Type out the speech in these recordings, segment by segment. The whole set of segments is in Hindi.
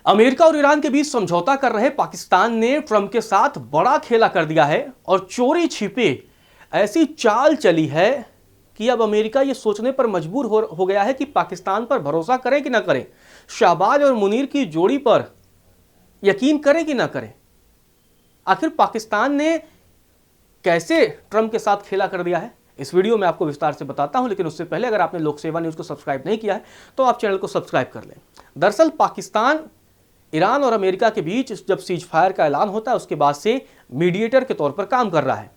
अमेरिका और ईरान के बीच समझौता कर रहे पाकिस्तान ने ट्रंप के साथ बड़ा खेला कर दिया है और चोरी छिपे ऐसी चाल चली है कि अब अमेरिका यह सोचने पर मजबूर हो गया है कि पाकिस्तान पर भरोसा करे कि ना करे, शाहबाज और मुनीर की जोड़ी पर यकीन करे कि ना करे। आखिर पाकिस्तान ने कैसे ट्रंप के साथ खेला कर दिया है, इस वीडियो में आपको विस्तार से बताता हूं। लेकिन उससे पहले अगर आपने लोक सेवा न्यूज़ को सब्सक्राइब नहीं किया है तो आप चैनल को सब्सक्राइब कर लें। दरअसल पाकिस्तान ईरान और अमेरिका के बीच जब सीज फायर का ऐलान होता है उसके बाद से मीडिएटर के तौर पर काम कर रहा है।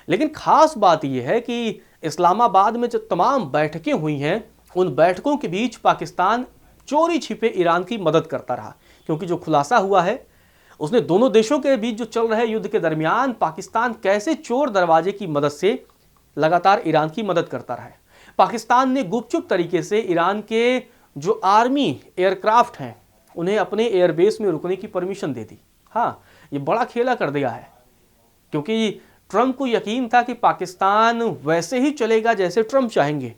लेकिन खास बात यह है कि इस्लामाबाद में जो तमाम बैठकें हुई हैं उन बैठकों के बीच पाकिस्तान चोरी छिपे ईरान की मदद करता रहा, क्योंकि जो खुलासा हुआ है उसने दोनों देशों के बीच जो चल रहे युद्ध के दरमियान पाकिस्तान कैसे चोर दरवाजे की मदद से लगातार ईरान की मदद करता रहा है। पाकिस्तान ने गुपचुप तरीके से ईरान के जो आर्मी एयरक्राफ्ट हैं उन्हें अपने एयरबेस में रुकने की परमिशन दे दी। हाँ, ये बड़ा खेला कर दिया है, क्योंकि ट्रंप को यकीन था कि पाकिस्तान वैसे ही चलेगा जैसे ट्रंप चाहेंगे,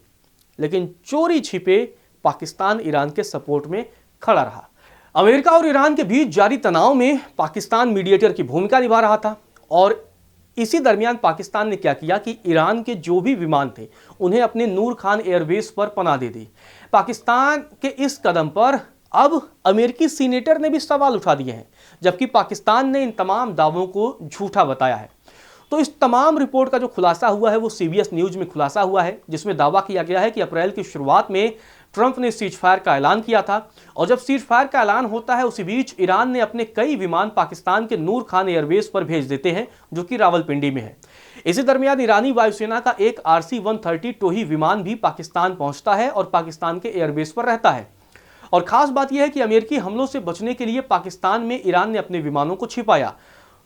लेकिन चोरी छिपे पाकिस्तान ईरान के सपोर्ट में खड़ा रहा। अमेरिका और ईरान के बीच जारी तनाव में पाकिस्तान मीडिएटर की भूमिका निभा रहा था और इसी दरमियान पाकिस्तान ने क्या किया कि ईरान के जो भी विमान थे उन्हें अपने नूर खान एयरबेस पर पनाह दे दी। पाकिस्तान के इस कदम पर अब अमेरिकी सीनेटर ने भी सवाल उठा दिए हैं, जबकि पाकिस्तान ने इन तमाम दावों को झूठा बताया है। तो इस तमाम रिपोर्ट का जो खुलासा हुआ है वो सीबीएस न्यूज में खुलासा हुआ है, जिसमें दावा किया गया है कि अप्रैल की शुरुआत में ट्रंप ने सीज फायर का ऐलान किया था और जब सीज फायर का ऐलान होता है उसी बीच ईरान ने अपने कई विमान पाकिस्तान के नूर खान एयरबेस पर भेज देते हैं, जो कि रावलपिंडी में है। इसी दरमियान ईरानी वायुसेना का एक RC-130 टोही विमान भी पाकिस्तान पहुंचता है और पाकिस्तान के एयरबेस पर रहता है। और खास बात यह है कि अमेरिकी हमलों से बचने के लिए पाकिस्तान में ईरान ने अपने विमानों को छिपाया।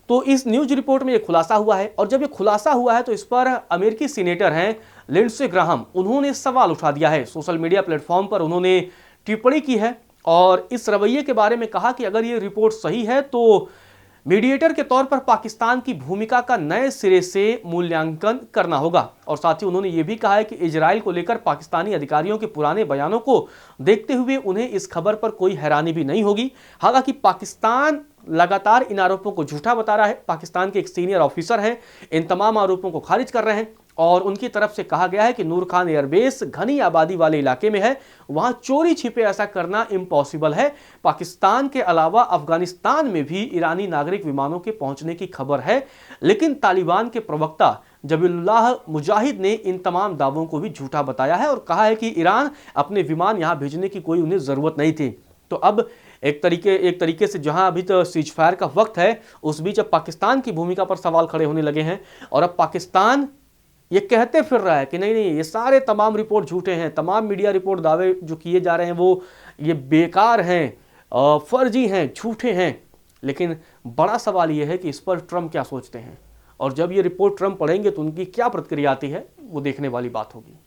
तो इस न्यूज रिपोर्ट में यह खुलासा हुआ है और जब यह खुलासा हुआ है तो इस पर अमेरिकी सीनेटर हैं लिंडसे ग्राहम, उन्होंने सवाल उठा दिया है। सोशल मीडिया प्लेटफॉर्म पर उन्होंने टिप्पणी की है और इस रवैये के बारे में कहा कि अगर यह रिपोर्ट सही है तो मीडिएटर के तौर पर पाकिस्तान की भूमिका का नए सिरे से मूल्यांकन करना होगा। और साथ ही उन्होंने ये भी कहा है कि इजराइल को लेकर पाकिस्तानी अधिकारियों के पुराने बयानों को देखते हुए उन्हें इस खबर पर कोई हैरानी भी नहीं होगी। हालांकि पाकिस्तान लगातार इन आरोपों को झूठा बता रहा है। पाकिस्तान के एक सीनियर ऑफिसर हैं इन तमाम आरोपों को खारिज कर रहे हैं और उनकी तरफ से कहा गया है कि नूर खान एयरबेस घनी आबादी वाले इलाके में है, वहां चोरी छिपे ऐसा करना इम्पॉसिबल है। पाकिस्तान के अलावा अफगानिस्तान में भी ईरानी नागरिक विमानों के पहुंचने की खबर है, लेकिन तालिबान के प्रवक्ता जबीहुल्लाह मुजाहिद ने इन तमाम दावों को भी झूठा बताया है और कहा है कि ईरान अपने विमान यहां भेजने की कोई उन्हें जरूरत नहीं थी। तो अब एक तरीके से जहां अभी तो सीज फायर का वक्त है, उस बीच अब पाकिस्तान की भूमिका पर सवाल खड़े होने लगे हैं और अब पाकिस्तान ये कहते फिर रहा है कि नहीं नहीं, ये सारे तमाम रिपोर्ट झूठे हैं, तमाम मीडिया रिपोर्ट दावे जो किए जा रहे हैं वो ये बेकार हैं, फर्जी हैं, झूठे हैं। लेकिन बड़ा सवाल ये है कि इस पर ट्रंप क्या सोचते हैं और जब ये रिपोर्ट ट्रंप पढ़ेंगे तो उनकी क्या प्रतिक्रिया आती है, वो देखने वाली बात होगी।